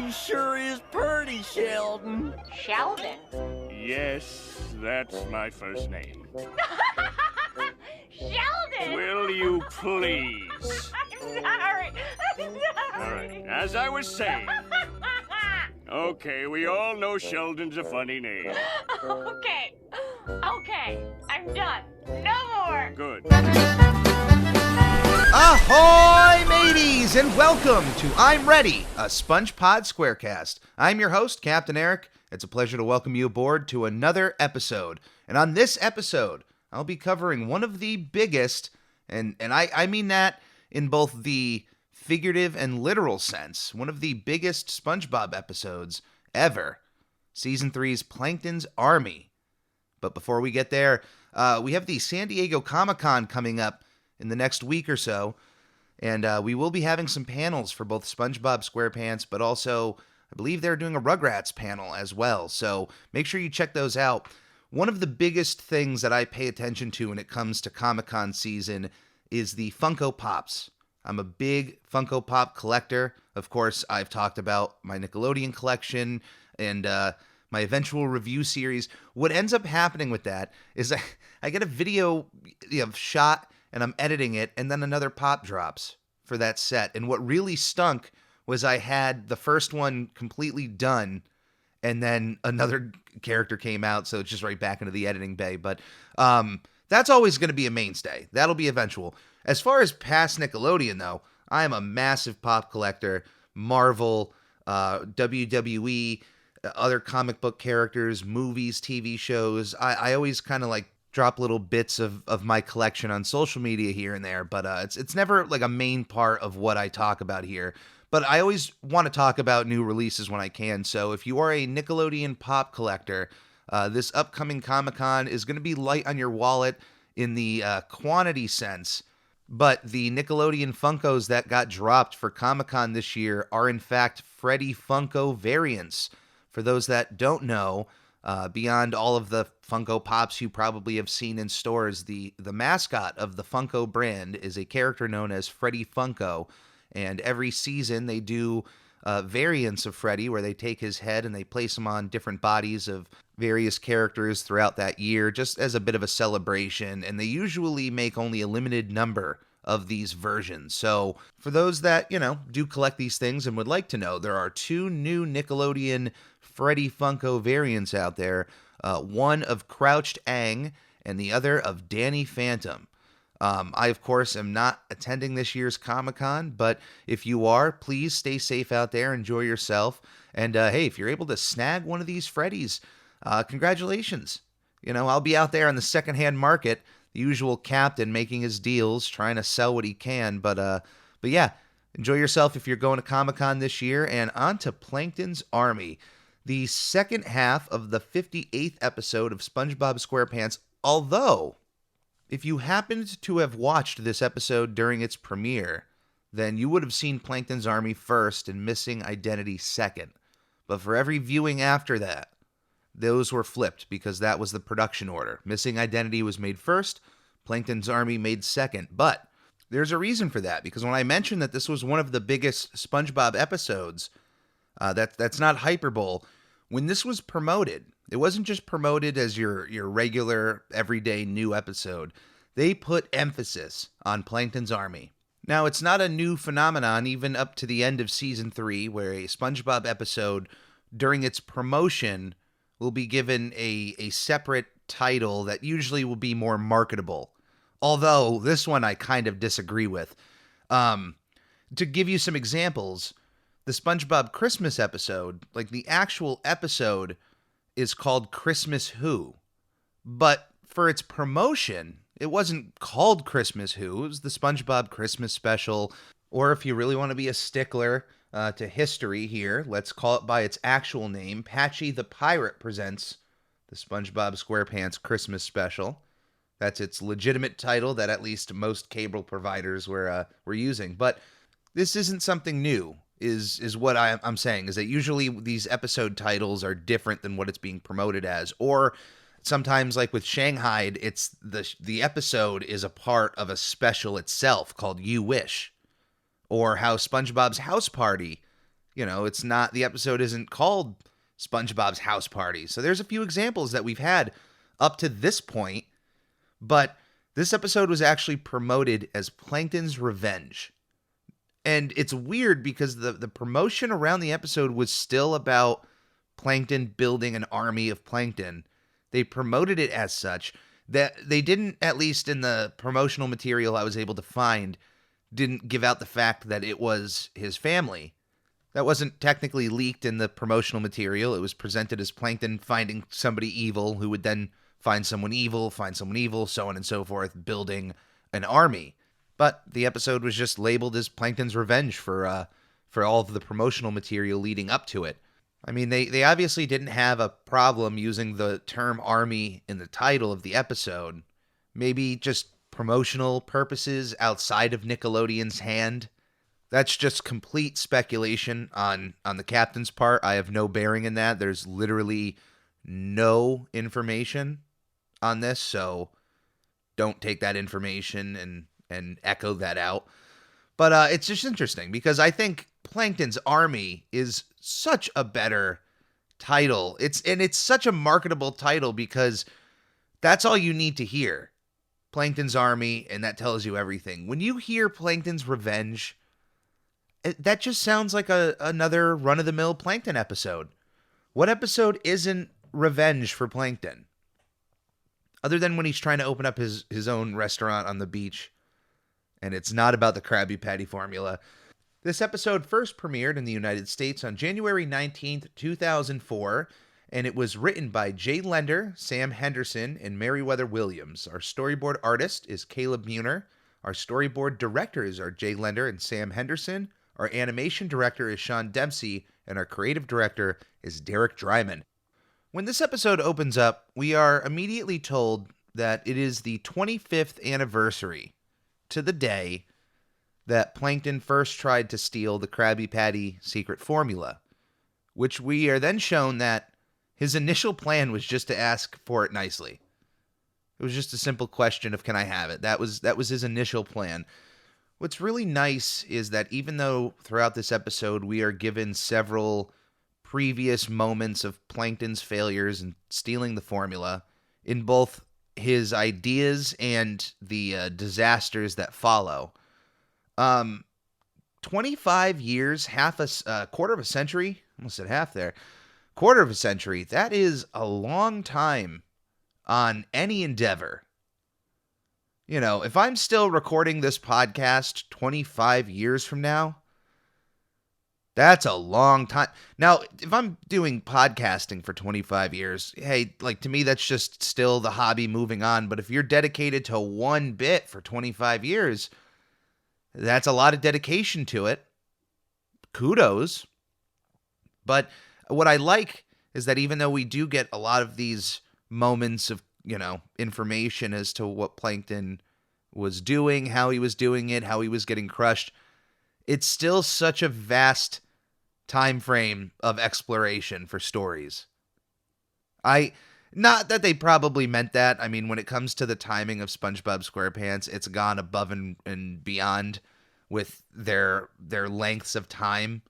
She sure is pretty, Sheldon. Sheldon? Yes, that's my first name. Sheldon! Will you please? I'm sorry. All right, as I was saying. Okay, we all know Sheldon's a funny name. Okay, I'm done. No more. Good. Ahoy, mateys, and welcome to I'm Ready, a SpongeBob SquareCast. I'm your host, Captain Eric. It's a pleasure to welcome you aboard to another episode. And on this episode, I'll be covering one of the biggest, and I mean that in both the figurative and literal sense, one of the biggest SpongeBob episodes ever, Season 3's Plankton's Army. But before we get there, we have the San Diego Comic-Con coming up in the next week or so, and we will be having some panels for both SpongeBob SquarePants, but also, I believe they're doing a Rugrats panel as well, so make sure you check those out. One of the biggest things that I pay attention to when it comes to Comic-Con season is the Funko Pops. I'm a big Funko Pop collector. Of course, I've talked about my Nickelodeon collection and my eventual review series. What ends up happening with that is I get a video shot and I'm editing it, and then another pop drops for that set. And what really stunk was I had the first one completely done, and then another character came out, so it's just right back into the editing bay. But that's always going to be a mainstay. That'll be eventual. As far as past Nickelodeon, though, I am a massive pop collector. Marvel, WWE, other comic book characters, movies, TV shows. I always kind of like drop little bits of my collection on social media here and there, but it's never like a main part of what I talk about here. But I always want to talk about new releases when I can, so if you are a Nickelodeon pop collector, this upcoming Comic-Con is going to be light on your wallet in the quantity sense, but the Nickelodeon Funkos that got dropped for Comic-Con this year are in fact Freddy Funko variants. For those that don't know, beyond all of the Funko Pops you probably have seen in stores, the mascot of the Funko brand is a character known as Freddy Funko, and every season they do variants of Freddy where they take his head and they place him on different bodies of various characters throughout that year, just as a bit of a celebration, and they usually make only a limited number of these versions. So for those that, do collect these things and would like to know, there are two new Nickelodeon Freddy Funko variants out there, one of Crouched Aang and the other of Danny Phantom. I, of course, am not attending this year's Comic-Con, but if you are, please stay safe out there, enjoy yourself, and hey, if you're able to snag one of these Freddys, congratulations. I'll be out there on the secondhand market, the usual captain making his deals, trying to sell what he can, but yeah, enjoy yourself if you're going to Comic-Con this year, and on to Plankton's Army. The second half of the 58th episode of SpongeBob SquarePants, although if you happened to have watched this episode during its premiere, then you would have seen Plankton's Army first and Missing Identity second. But for every viewing after that, those were flipped because that was the production order. Missing Identity was made first, Plankton's Army made second. But there's a reason for that, because when I mentioned that this was one of the biggest SpongeBob episodes, that's not hyperbole. When this was promoted, it wasn't just promoted as your regular, everyday new episode. They put emphasis on Plankton's Army. Now, it's not a new phenomenon even up to the end of Season 3, where a SpongeBob episode, during its promotion, will be given a separate title that usually will be more marketable. Although, this one I kind of disagree with. To give you some examples, the SpongeBob Christmas episode, like the actual episode, is called Christmas Who. But for its promotion, it wasn't called Christmas Who. It was the SpongeBob Christmas Special. Or if you really want to be a stickler to history here, let's call it by its actual name. Patchy the Pirate presents the SpongeBob SquarePants Christmas Special. That's its legitimate title that at least most cable providers were using. But this isn't something new. Is what I'm saying, is that usually these episode titles are different than what it's being promoted as, or sometimes, like with Shanghai, it's the episode is a part of a special itself called You Wish, or how SpongeBob's House Party It's not, the episode isn't called SpongeBob's House Party. So there's a few examples that we've had up to this point, but this episode was actually promoted as Plankton's Revenge. And it's weird because the promotion around the episode was still about Plankton building an army of plankton. They promoted it as such. That they didn't, at least in the promotional material I was able to find, didn't give out the fact that it was his family. That wasn't technically leaked in the promotional material. It was presented as Plankton finding somebody evil who would then find someone evil, so on and so forth, building an army. But the episode was just labeled as Plankton's Revenge for all of the promotional material leading up to it. I mean, they obviously didn't have a problem using the term army in the title of the episode. Maybe just promotional purposes outside of Nickelodeon's hand. That's just complete speculation on the captain's part. I have no bearing in that. There's literally no information on this, so don't take that information and echo that out. But it's just interesting because I think Plankton's Army is such a better title. It's such a marketable title because that's all you need to hear. Plankton's Army, and that tells you everything. When you hear Plankton's Revenge, that just sounds like another run-of-the-mill Plankton episode. What episode isn't revenge for Plankton? Other than when he's trying to open up his own restaurant on the beach, and it's not about the Krabby Patty formula. This episode first premiered in the United States on January 19th, 2004, and it was written by Jay Lender, Sam Henderson, and Meriwether Williams. Our storyboard artist is Caleb Muner. Our storyboard directors are Jay Lender and Sam Henderson. Our animation director is Sean Dempsey, and our creative director is Derek Dryman. When this episode opens up, we are immediately told that it is the 25th anniversary to the day that Plankton first tried to steal the Krabby Patty secret formula, which we are then shown that his initial plan was just to ask for it nicely. It was just a simple question of, can I have it? That was his initial plan. What's really nice is that even though throughout this episode we are given several previous moments of Plankton's failures in stealing the formula, in both his ideas and the disasters that follow, 25 years, quarter of a century, almost at half there, quarter of a century, that is a long time on any endeavor. If I'm still recording this podcast 25 years from now, that's a long time. Now, if I'm doing podcasting for 25 years, hey, to me, that's just still the hobby moving on. But if you're dedicated to one bit for 25 years, that's a lot of dedication to it. Kudos. But what I like is that even though we do get a lot of these moments of, information as to what Plankton was doing, how he was doing it, how he was getting crushed, it's still such a vast time frame of exploration for stories. Not that they probably meant that. I mean, when it comes to the timing of SpongeBob SquarePants, it's gone above and beyond with their lengths of time.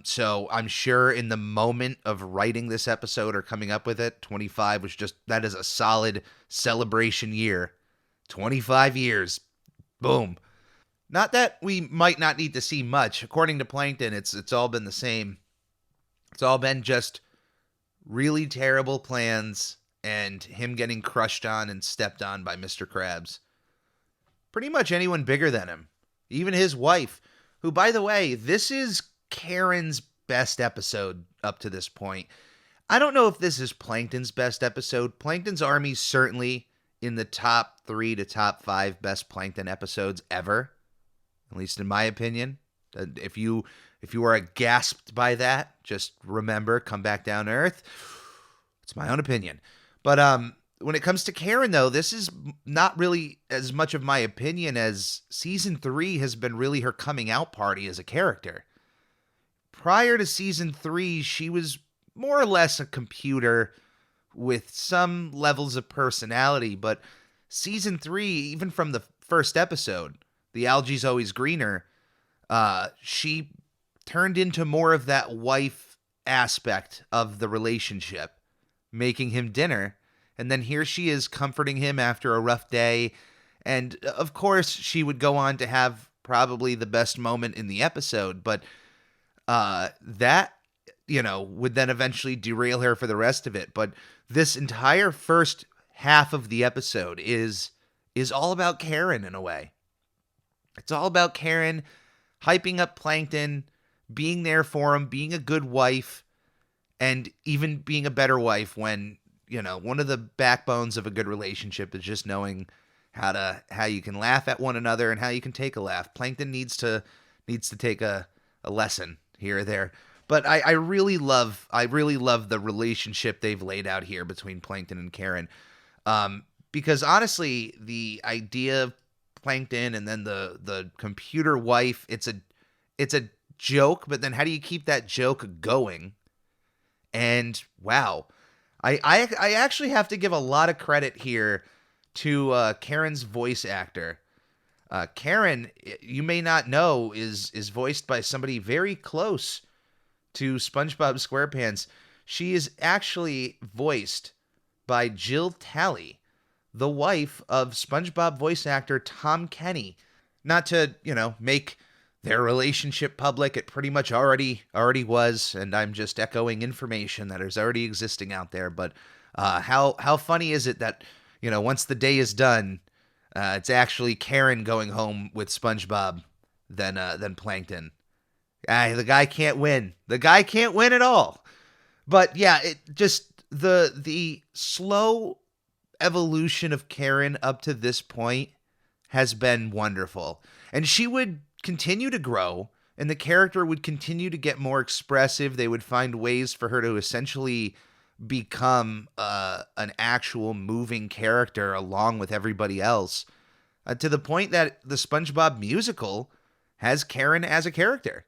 So I'm sure in the moment of writing this episode or coming up with it, 25 was that is a solid celebration year. 25 years. Boom. Not that we might not need to see much. According to Plankton, it's all been the same. It's all been just really terrible plans and him getting crushed on and stepped on by Mr. Krabs. Pretty much anyone bigger than him. Even his wife, who, by the way, this is Karen's best episode up to this point. I don't know if this is Plankton's best episode. Plankton's Army's certainly in the top 3 to top 5 best Plankton episodes ever. At least in my opinion. If you are gasped by that, just remember, come back down to earth. It's my own opinion. But when it comes to Karen, though, this is not really as much of my opinion as season 3 has been really her coming out party as a character. Prior to season 3, she was more or less a computer with some levels of personality, but season 3, even from the first episode, The Algae's Always Greener, she turned into more of that wife aspect of the relationship, making him dinner. And then here she is comforting him after a rough day. And of course, she would go on to have probably the best moment in the episode, but that, would then eventually derail her for the rest of it. But this entire first half of the episode is all about Karen in a way. It's all about Karen hyping up Plankton, being there for him, being a good wife, and even being a better wife when, one of the backbones of a good relationship is just knowing how you can laugh at one another and how you can take a laugh. Plankton needs to take a lesson here or there. But I really love the relationship they've laid out here between Plankton and Karen. Because honestly, the idea of Plankton and then the computer wife, it's a joke, but then how do you keep that joke going? And wow, I actually have to give a lot of credit here to Karen's voice actor. Karen, you may not know, is voiced by somebody very close to SpongeBob SquarePants. She is actually voiced by Jill Talley, the wife of SpongeBob voice actor Tom Kenny. Not to, make their relationship public. It pretty much already was, and I'm just echoing information that is already existing out there. But how funny is it that, once the day is done, it's actually Karen going home with SpongeBob than Plankton. The guy can't win. The guy can't win at all. But yeah, it just the slow evolution of Karen up to this point has been wonderful. And she would continue to grow, and the character would continue to get more expressive. They would find ways for her to essentially become an actual moving character along with everybody else, to the point that the SpongeBob musical has Karen as a character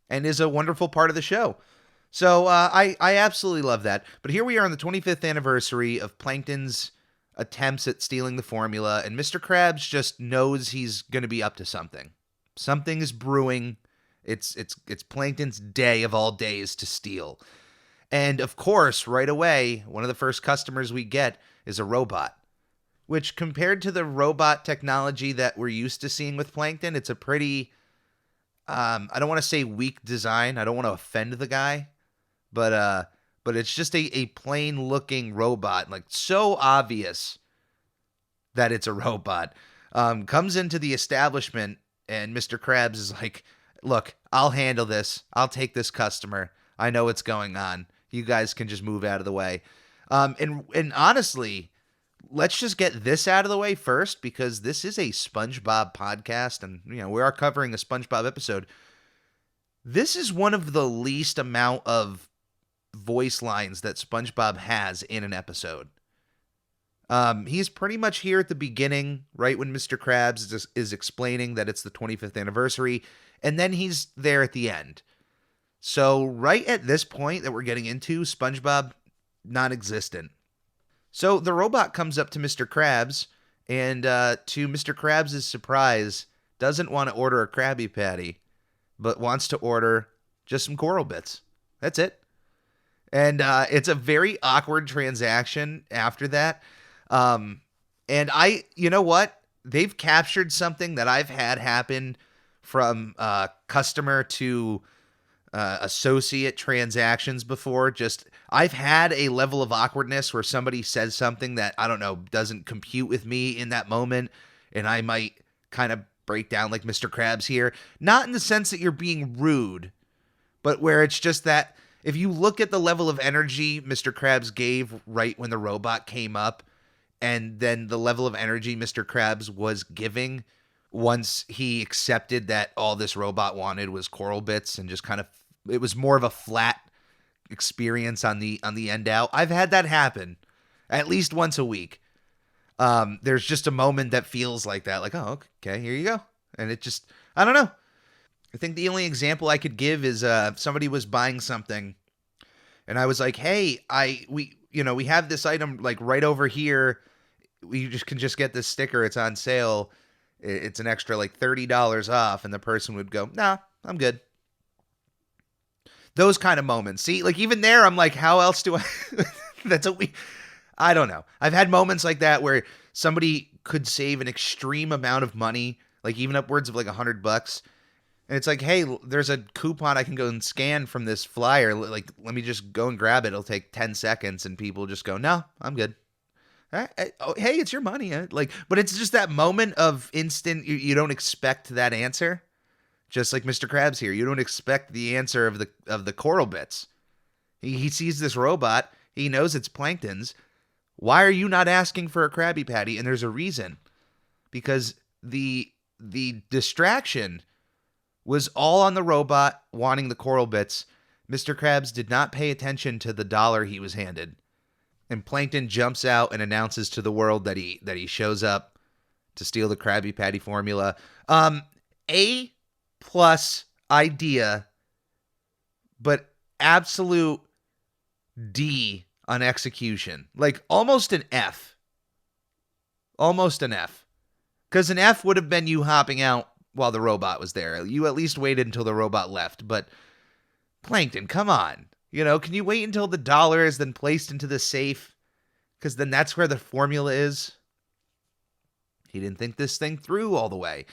and is a wonderful part of the show. So I absolutely love that. But here we are on the 25th anniversary of Plankton's attempts at stealing the formula, and Mr. Krabs just knows he's going to be up to something. Something is brewing. It's Plankton's day of all days to steal. And of course, right away, one of the first customers we get is a robot, which compared to the robot technology that we're used to seeing with Plankton, it's a pretty, I don't want to say weak design. I don't want to offend the guy, but it's just a plain looking robot, like so obvious that it's a robot. Comes into the establishment, and Mr. Krabs is like, look, I'll handle this. I'll take this customer. I know what's going on. You guys can just move out of the way. And honestly, let's just get this out of the way first, because this is a SpongeBob podcast, and we are covering a SpongeBob episode. This is one of the least amount of voice lines that SpongeBob has in an episode. He's pretty much here at the beginning, right when Mr. Krabs is explaining that it's the 25th anniversary, and then he's there at the end. So right at this point that we're getting into, SpongeBob, non-existent. So the robot comes up to Mr. Krabs, and to Mr. Krabs' surprise, doesn't want to order a Krabby Patty, but wants to order just some coral bits. That's it. And it's a very awkward transaction after that. And you know what? They've captured something that I've had happen from customer to associate transactions before. I've had a level of awkwardness where somebody says something that, I don't know, doesn't compute with me in that moment, and I might kind of break down like Mr. Krabs here. Not in the sense that you're being rude, but where it's just that if you look at the level of energy Mr. Krabs gave right when the robot came up, and then the level of energy Mr. Krabs was giving once he accepted that all this robot wanted was coral bits, and just kind of, it was more of a flat experience on the end out. I've had that happen at least once a week. There's just a moment that feels like that, like, oh, okay, here you go. And it just, I don't know. I think the only example I could give is somebody was buying something, and I was like, hey, we have this item like right over here. We can just get this sticker. It's on sale. It's an extra like $30 off. And the person would go, nah, I'm good. Those kind of moments. See, like even there, I'm like, how else do I? I don't know. I've had moments like that where somebody could save an extreme amount of money, like even upwards of like $100. And it's like, hey, there's a coupon I can go and scan from this flyer. Like, let me just go and grab it. It'll take 10 seconds. And people just go, no, I'm good. Oh, hey, it's your money. Like, but it's just that moment of instant. You don't expect that answer. Just like Mr. Krabs here. You don't expect the answer of the coral bits. He sees this robot. He knows it's Plankton's. Why are you not asking for a Krabby Patty? And there's a reason. Because the distraction was all on the robot wanting the coral bits. Mr. Krabs did not pay attention to the dollar he was handed. And Plankton jumps out and announces to the world that he shows up to steal the Krabby Patty formula. A+ idea, but absolute D on execution. Like almost an F. Almost an F. Because an F would have been you hopping out while the robot was there. You at least waited until the robot left. But Plankton, come on. You know, can you wait until the dollar is then placed into the safe? Because then that's where the formula is. He didn't think this thing through all the way.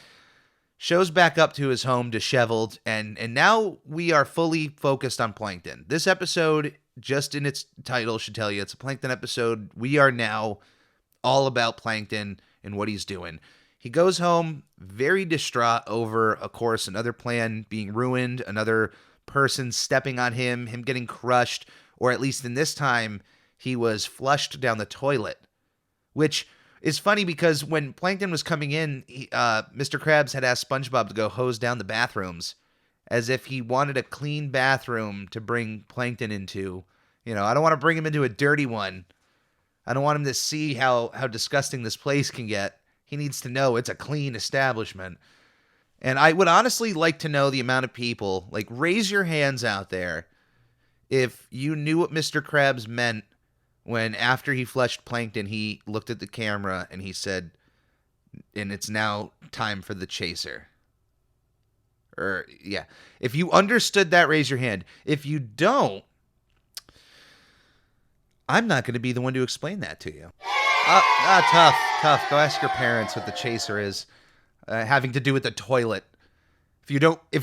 Shows back up to his home disheveled, and now we are fully focused on Plankton. This episode, just in its title, should tell you it's a Plankton episode. We are now all about Plankton and what he's doing. He goes home very distraught over, of course, another plan being ruined, another person stepping on him getting crushed, or at least in this time, he was flushed down the toilet. Which is funny because when Plankton was coming in, Mr. Krabs had asked SpongeBob to go hose down the bathrooms, as if he wanted a clean bathroom to bring Plankton into. You know, I don't want to bring him into a dirty one. I don't want him to see how disgusting this place can get. He needs to know it's a clean establishment. And I would honestly like to know the amount of people, like raise your hands out there, if you knew what Mr. Krabs meant when after he flushed Plankton, he looked at the camera and he said, and it's now time for the chaser. Or, yeah. If you understood that, raise your hand. If you don't, I'm not going to be the one to explain that to you. Tough. Go ask your parents what the chaser is. Having to do with the toilet. If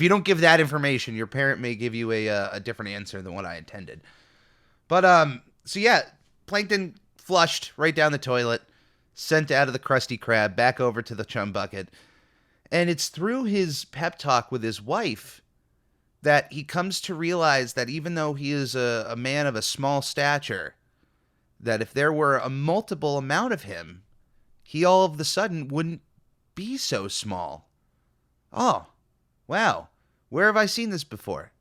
you don't give that information, your parent may give you a different answer than what I intended. But so yeah, Plankton flushed right down the toilet, sent out of the Krusty Krab back over to the chum bucket, and it's through his pep talk with his wife that he comes to realize that even though he is a man of a small stature, that if there were a multiple amount of him, he all of a sudden wouldn't be so small. Oh, wow. Where have I seen this before?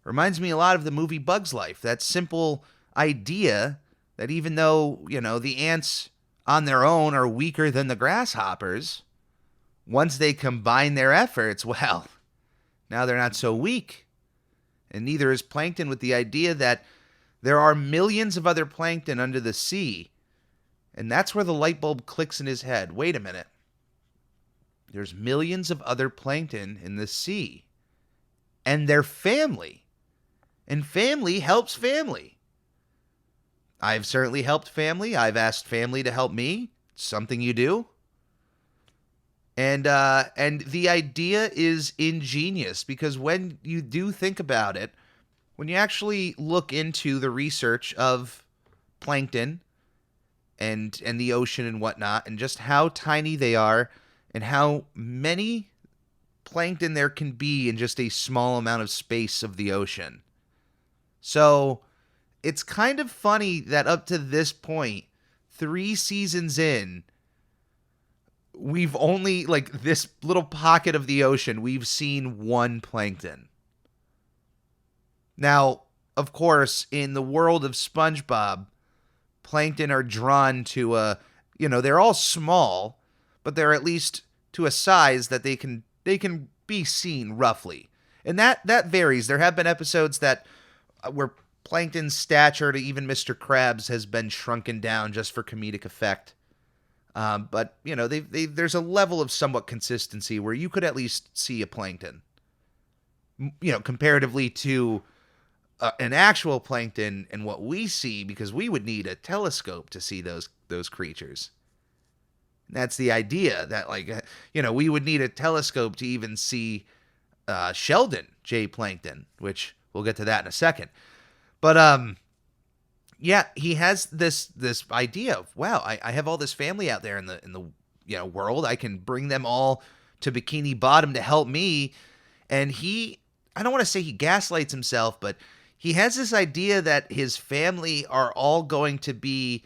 Reminds me a lot of the movie Bug's Life. That simple idea that even though, you know, the ants on their own are weaker than the grasshoppers, once they combine their efforts, well, now they're not so weak. And neither is Plankton, with the idea that there are millions of other plankton under the sea. And that's where the light bulb clicks in his head. Wait a minute. There's millions of other plankton in the sea. And they're family. And family helps family. I've certainly helped family. I've asked family to help me. It's something you do. And the idea is ingenious because when you do think about it, when you actually look into the research of plankton and the ocean and whatnot, and just how tiny they are and how many plankton there can be in just a small amount of space of the ocean. So it's kind of funny that up to this point, 3 seasons in, we've only, like, this little pocket of the ocean, we've seen one plankton. Now, of course, in the world of SpongeBob, plankton are drawn to they're all small, but they're at least to a size that they can be seen roughly. And that varies. There have been episodes that where plankton's stature to even Mr. Krabs has been shrunken down just for comedic effect. But, there's a level of somewhat consistency where you could at least see a plankton, comparatively to an actual plankton and what we see, because we would need a telescope to see those creatures. That's the idea, that we would need a telescope to even see Sheldon J. Plankton, which we'll get to that in a second. But yeah, he has this idea of, wow, I have all this family out there in the world. I can bring them all to Bikini Bottom to help me. And I don't want to say he gaslights himself, but he has this idea that his family are all going to be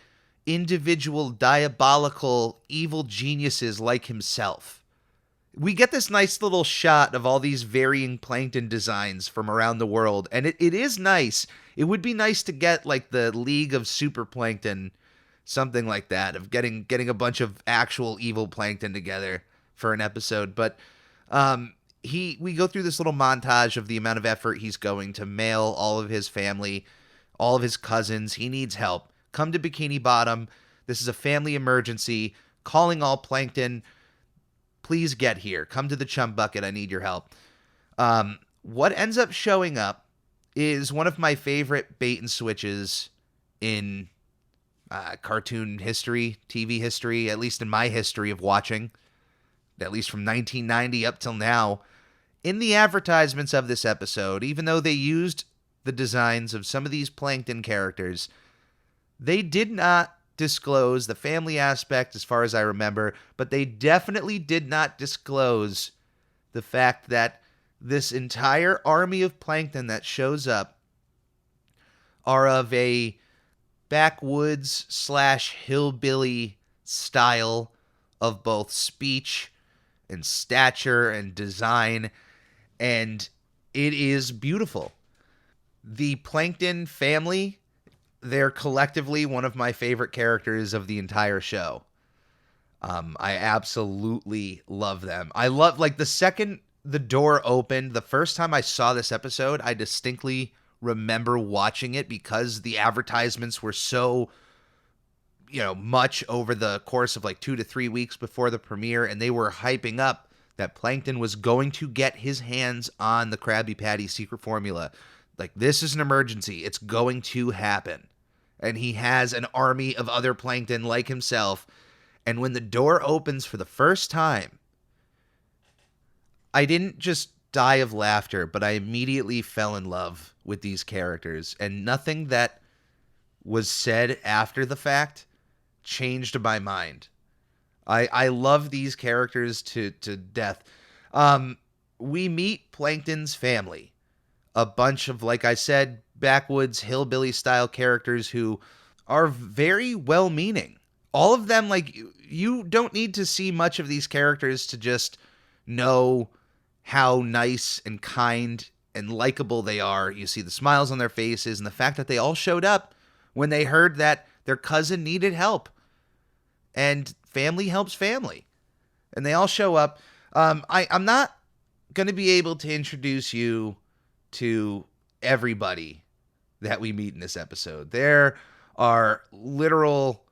individual, diabolical, evil geniuses like himself. We get this nice little shot of all these varying plankton designs from around the world, and it is nice. It would be nice to get like the League of Super Plankton, something like that, of getting a bunch of actual evil plankton together for an episode. But we go through this little montage of the amount of effort he's going to mail all of his family, all of his cousins. He needs help. Come to Bikini Bottom. This is a family emergency. Calling all plankton. Please get here. Come to the chum bucket. I need your help. What ends up showing up is one of my favorite bait and switches in cartoon history, TV history, at least in my history of watching, at least from 1990 up till now. In the advertisements of this episode, even though they used the designs of some of these plankton characters, they did not disclose the family aspect as far as I remember, but they definitely did not disclose the fact that this entire army of plankton that shows up are of a backwoods / hillbilly style of both speech and stature and design, and it is beautiful. The plankton family, they're collectively one of my favorite characters of the entire show. I absolutely love them. I love, the second the door opened, the first time I saw this episode, I distinctly remember watching it because the advertisements were so, much over the course of 2 to 3 weeks before the premiere, and they were hyping up that Plankton was going to get his hands on the Krabby Patty secret formula. This is an emergency. It's going to happen. And he has an army of other plankton like himself. And when the door opens for the first time, I didn't just die of laughter, but I immediately fell in love with these characters. And nothing that was said after the fact changed my mind. I love these characters to death. We meet Plankton's family. A bunch of, like I said, backwoods hillbilly style characters who are very well-meaning. All of them, you don't need to see much of these characters to just know how nice and kind and likable they are. You see the smiles on their faces and the fact that they all showed up when they heard that their cousin needed help. And family helps family. And they all show up. I'm not going to be able to introduce you to everybody that we meet in this episode. There are literal,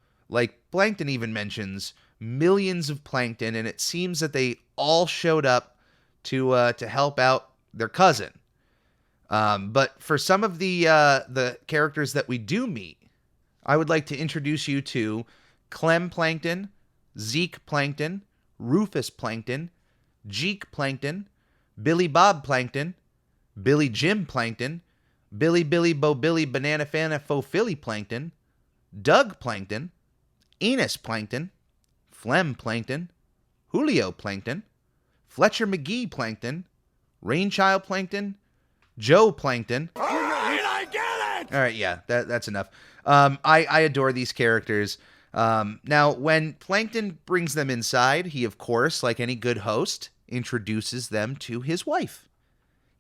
Plankton even mentions, millions of plankton, and it seems that they all showed up to help out their cousin. But for some of the characters that we do meet, I would like to introduce you to Clem Plankton, Zeke Plankton, Rufus Plankton, Jeek Plankton, Billy Bob Plankton, Billy Jim Plankton, Billy Bo Billy Banana Fana Fo Philly Plankton, Doug Plankton, Enos Plankton, Flem Plankton, Julio Plankton, Fletcher McGee Plankton, Rainchild Plankton, Joe Plankton. All right, I get it! All right, yeah, that's enough. I adore these characters. Now, when Plankton brings them inside, he, of course, like any good host, introduces them to his wife.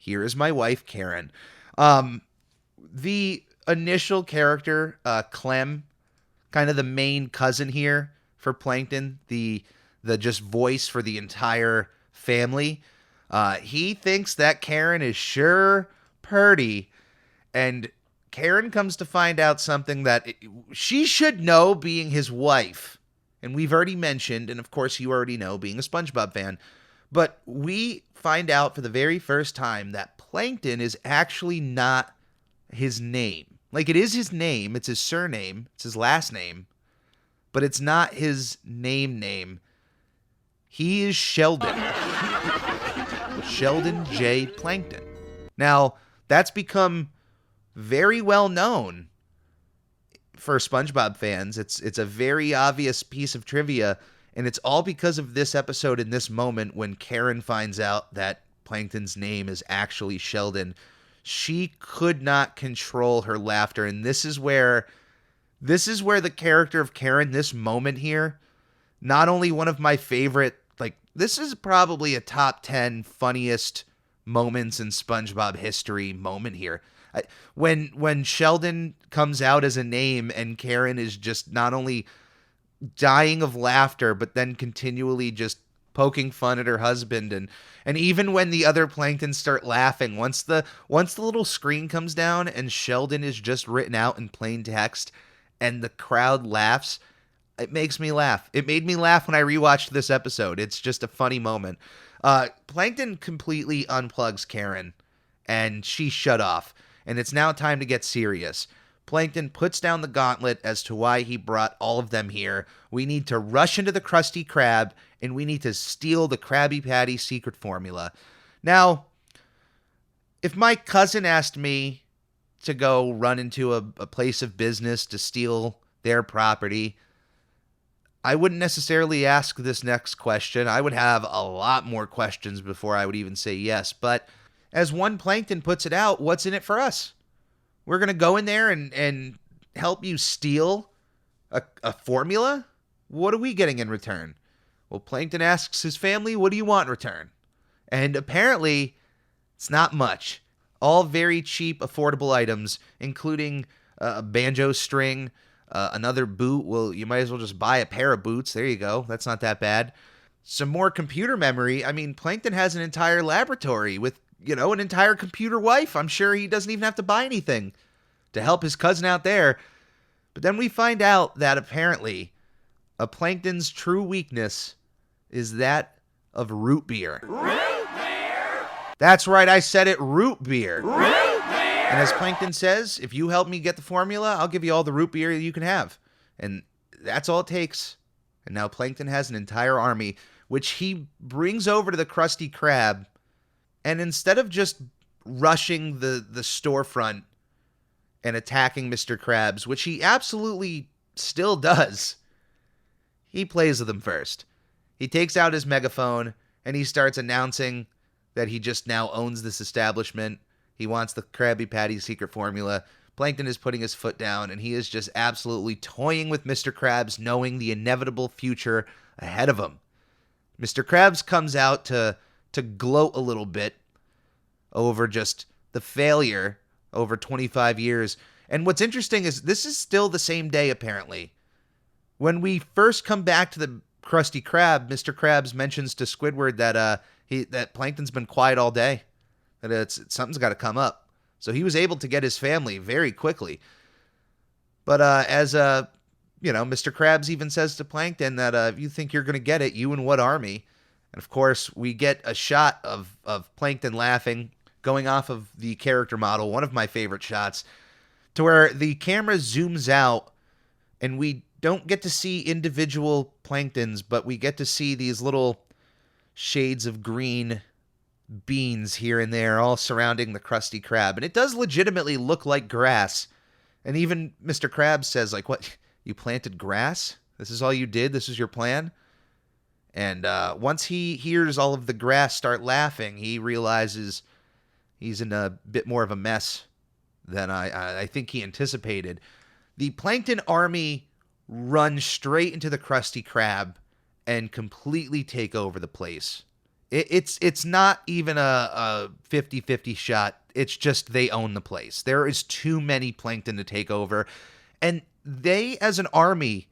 Here is my wife, Karen. The initial character, Clem, kind of the main cousin here for Plankton, the just voice for the entire family. He thinks that Karen is sure purty, and Karen comes to find out something that she should know, being his wife. And we've already mentioned, and of course you already know, being a SpongeBob fan. But we find out for the very first time that Plankton is actually not his name. Like, it is his name, it's his surname, it's his last name, but it's not his name. He is Sheldon. Sheldon J. Plankton. Now, that's become very well known for SpongeBob fans. It's a very obvious piece of trivia, and it's all because of this episode in this moment when Karen finds out that Plankton's name is actually Sheldon. She could not control her laughter, and this is where the character of Karen, this moment here, not only one of my favorite, like, this is probably a top 10 funniest moments in SpongeBob history moment here. When Sheldon comes out as a name and Karen is just not only dying of laughter, but then continually just poking fun at her husband, and even when the other Planktons start laughing, once the little screen comes down and Sheldon is just written out in plain text and the crowd laughs, it makes me laugh. It made me laugh when I rewatched this episode. It's just a funny moment. Plankton completely unplugs Karen, and she shut off, and it's now time to get serious. Plankton puts down the gauntlet as to why he brought all of them here. We need to rush into the Krusty Krab, and we need to steal the Krabby Patty secret formula. Now, if my cousin asked me to go run into a place of business to steal their property, I wouldn't necessarily ask this next question. I would have a lot more questions before I would even say yes. But as one Plankton puts it out, what's in it for us? We're going to go in there and help you steal a formula? What are we getting in return? Well, Plankton asks his family, what do you want in return? And apparently, it's not much. All very cheap, affordable items, including a banjo string, another boot. Well, you might as well just buy a pair of boots. There you go. That's not that bad. Some more computer memory. I mean, Plankton has an entire laboratory with, an entire computer wife. I'm sure he doesn't even have to buy anything to help his cousin out there. But then we find out that apparently a Plankton's true weakness is that of root beer. Root beer! That's right, I said it, root beer. Root beer! And as Plankton says, if you help me get the formula, I'll give you all the root beer you can have. And that's all it takes. And now Plankton has an entire army, which he brings over to the Krusty Krab. And instead of just rushing the storefront and attacking Mr. Krabs, which he absolutely still does, he plays with them first. He takes out his megaphone and he starts announcing that he just now owns this establishment. He wants the Krabby Patty secret formula. Plankton is putting his foot down, and he is just absolutely toying with Mr. Krabs, knowing the inevitable future ahead of him. Mr. Krabs comes out to gloat a little bit over just the failure over 25 years. And what's interesting is this is still the same day, apparently. When we first come back to the Krusty Krab, Mr. Krabs mentions to Squidward that Plankton's been quiet all day, that something's got to come up. So he was able to get his family very quickly. But Mr. Krabs even says to Plankton that if you think you're going to get it, you and what army? And of course, we get a shot of Plankton laughing, going off of the character model, one of my favorite shots, to where the camera zooms out and we don't get to see individual Planktons, but we get to see these little shades of green beans here and there all surrounding the Krusty Krab. And it does legitimately look like grass. And even Mr. Krabs says, like, what, you planted grass? This is all you did? This is your plan? And once he hears all of the grass start laughing, he realizes he's in a bit more of a mess than I think he anticipated. The Plankton army runs straight into the Krusty Krab and completely take over the place. It's not even a 50-50 shot. It's just they own the place. There is too many Plankton to take over. And they, as an army,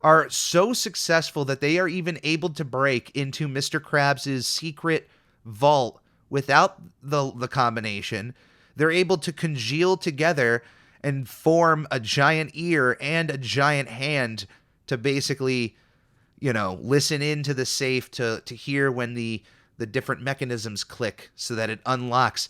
are so successful that they are even able to break into Mr. Krabs' secret vault without the combination. They're able to congeal together and form a giant ear and a giant hand to basically, listen into the safe to hear when the different mechanisms click so that it unlocks.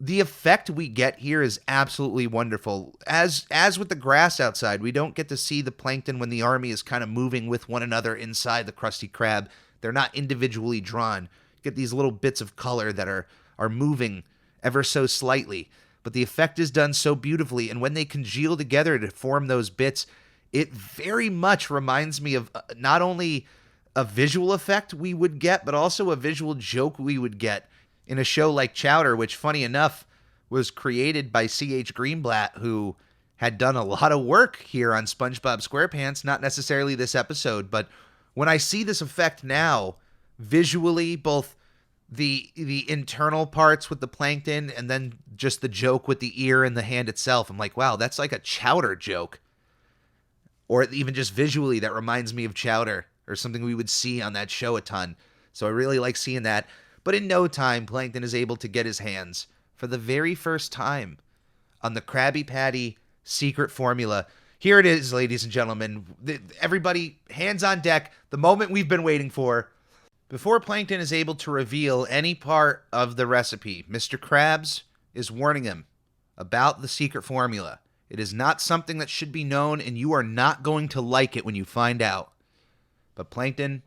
the effect we get here is absolutely wonderful. As with the grass outside, we don't get to see the plankton when the army is kind of moving with one another inside the Krusty Krab. They're not individually drawn. You get these little bits of color that are moving ever so slightly. But the effect is done so beautifully, and when they congeal together to form those bits, it very much reminds me of not only a visual effect we would get, but also a visual joke we would get in a show like Chowder, which, funny enough, was created by C.H. Greenblatt, who had done a lot of work here on SpongeBob SquarePants, not necessarily this episode, but when I see this effect now, visually, both the internal parts with the plankton and then just the joke with the ear and the hand itself, I'm like, wow, that's like a Chowder joke. Or even just visually, that reminds me of Chowder, or something we would see on that show a ton. So I really like seeing that. But in no time, Plankton is able to get his hands, for the very first time, on the Krabby Patty secret formula. Here it is, ladies and gentlemen. Everybody, hands on deck, the moment we've been waiting for. Before Plankton is able to reveal any part of the recipe, Mr. Krabs is warning him about the secret formula. It is not something that should be known, and you are not going to like it when you find out. But Plankton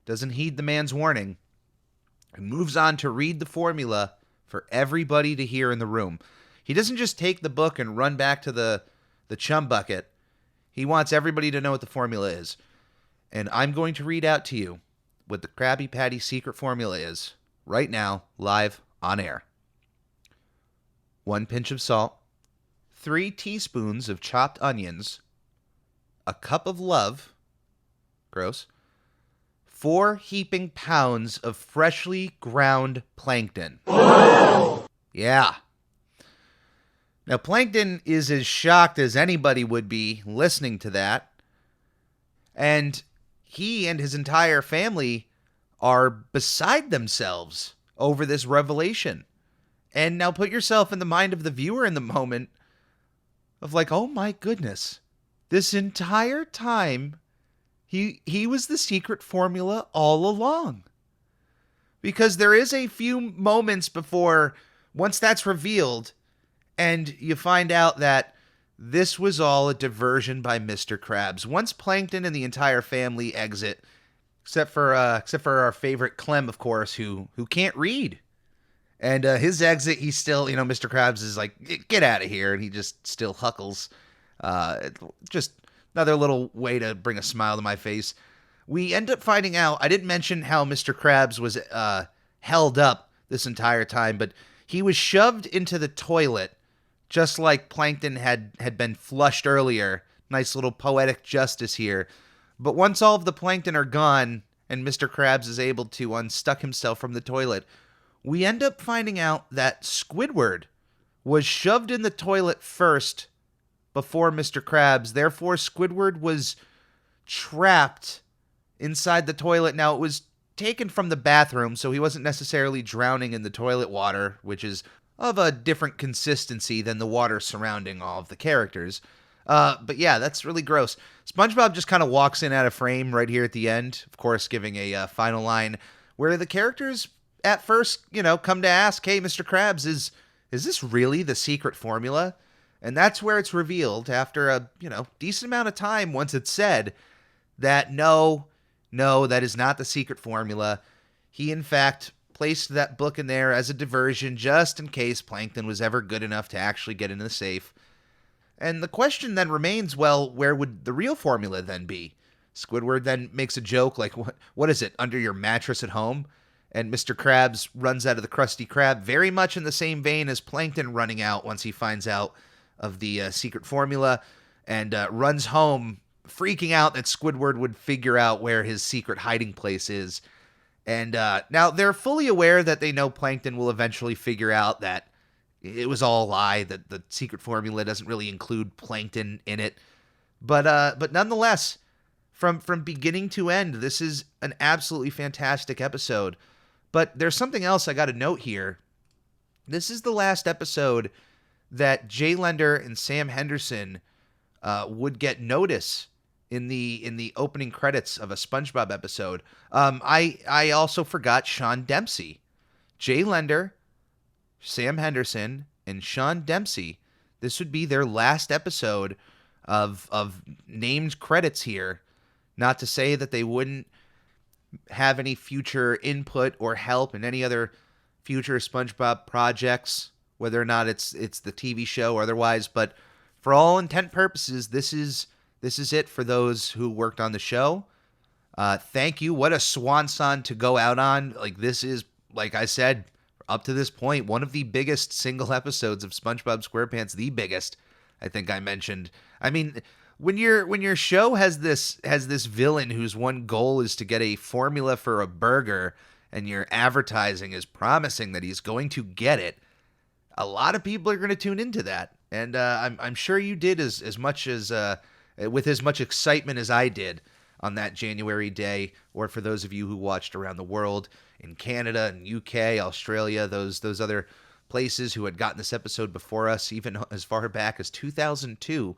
doesn't heed the man's warning and moves on to read the formula for everybody to hear in the room. He doesn't just take the book and run back to the chum bucket. He wants everybody to know what the formula is. And I'm going to read out to you what the Krabby Patty secret formula is right now, live on air. 1 pinch of salt, 3 teaspoons of chopped onions, a cup of love, gross, 4 heaping pounds of freshly ground plankton. Yeah. Now, Plankton is as shocked as anybody would be listening to that. And he and his entire family are beside themselves over this revelation. And now put yourself in the mind of the viewer in the moment of like, oh my goodness, this entire time he was the secret formula all along. Because there is a few moments before, once that's revealed, and you find out that this was all a diversion by Mr. Krabs. Once Plankton and the entire family exit, except for our favorite Clem, of course, who can't read. And his exit, he's still, Mr. Krabs is like, get out of here, and he just still huckles. Just another little way to bring a smile to my face. We end up finding out, I didn't mention how Mr. Krabs was held up this entire time, but he was shoved into the toilet, just like Plankton had been flushed earlier. Nice little poetic justice here. But once all of the plankton are gone, and Mr. Krabs is able to unstuck himself from the toilet, we end up finding out that Squidward was shoved in the toilet first before Mr. Krabs. Therefore, Squidward was trapped inside the toilet. Now, it was taken from the bathroom, so he wasn't necessarily drowning in the toilet water, which is of a different consistency than the water surrounding all of the characters. But yeah, that's really gross. SpongeBob just kind of walks in out of frame right here at the end, of course, giving a final line where the characters at first, come to ask, hey, Mr. Krabs, is this really the secret formula? And that's where it's revealed after a, decent amount of time once it's said that no, that is not the secret formula. He, in fact, placed that book in there as a diversion just in case Plankton was ever good enough to actually get into the safe. And the question then remains, well, where would the real formula then be? Squidward then makes a joke like, what is it, under your mattress at home? And Mr. Krabs runs out of the Krusty Krab, very much in the same vein as Plankton running out once he finds out of the secret formula, and runs home freaking out that Squidward would figure out where his secret hiding place is. And now they're fully aware that they know Plankton will eventually figure out that it was all a lie, that the secret formula doesn't really include plankton in it. But nonetheless, from beginning to end, this is an absolutely fantastic episode. But there's something else I got to note here. This is the last episode that Jay Lender and Sam Henderson would get notice in the opening credits of a SpongeBob episode. I also forgot Sean Dempsey. Jay Lender Sam Henderson and Sean Dempsey, this would be their last episode of named credits here. Not to say that they wouldn't have any future input or help in any other future SpongeBob projects, whether or not it's the TV show or otherwise, but for all intent purposes, this is it for those who worked on the show. Thank you. What a swan song to go out on. Like, this is, like I said, up to this point, one of the biggest single episodes of SpongeBob SquarePants, the biggest, I think I mentioned. I mean, when your show has this villain whose one goal is to get a formula for a burger, and your advertising is promising that he's going to get it, a lot of people are going to tune into that. And I'm sure you did as much as with as much excitement as I did on that January day, or for those of you who watched around the world in Canada and UK, Australia, those other places who had gotten this episode before us, even as far back as 2002.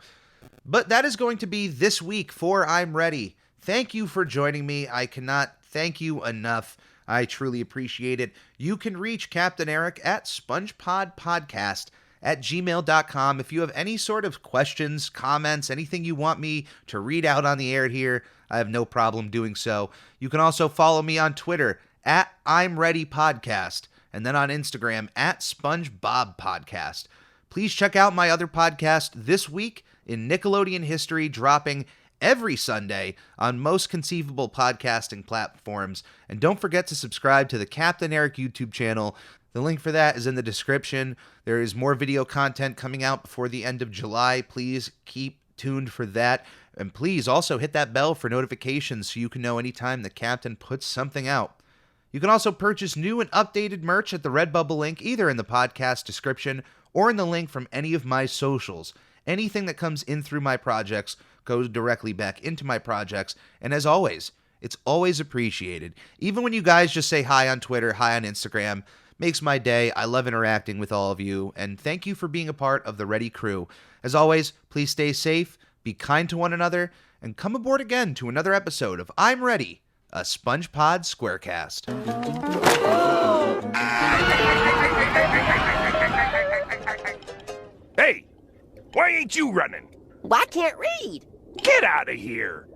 But that is going to be this week for I'm Ready. Thank you for joining me. I cannot thank you enough. I truly appreciate it. You can reach Captain Eric at spongepodpodcast@gmail.com if you have any sort of questions, comments, anything you want me to read out on the air here. I have no problem doing so. You can also follow me on Twitter at I'm Ready Podcast, and then on Instagram at SpongeBob Podcast. Please check out my other podcast, This Week in Nickelodeon History, dropping every Sunday on most conceivable podcasting platforms. And don't forget to subscribe to the Captain Eric YouTube channel. The link for that is in the description. There is more video content coming out before the end of July. Please keep tuned for that. And please also hit that bell for notifications so you can know anytime the Captain puts something out. You can also purchase new and updated merch at the Redbubble link, either in the podcast description or in the link from any of my socials. Anything that comes in through my projects goes directly back into my projects. And as always, it's always appreciated. Even when you guys just say hi on Twitter, hi on Instagram, makes my day. I love interacting with all of you. And thank you for being a part of the Ready crew. As always, please stay safe, be kind to one another, and come aboard again to another episode of I'm Ready, a SpongePod SquareCast. Hey, why ain't you running? Well, I can't read. Get out of here!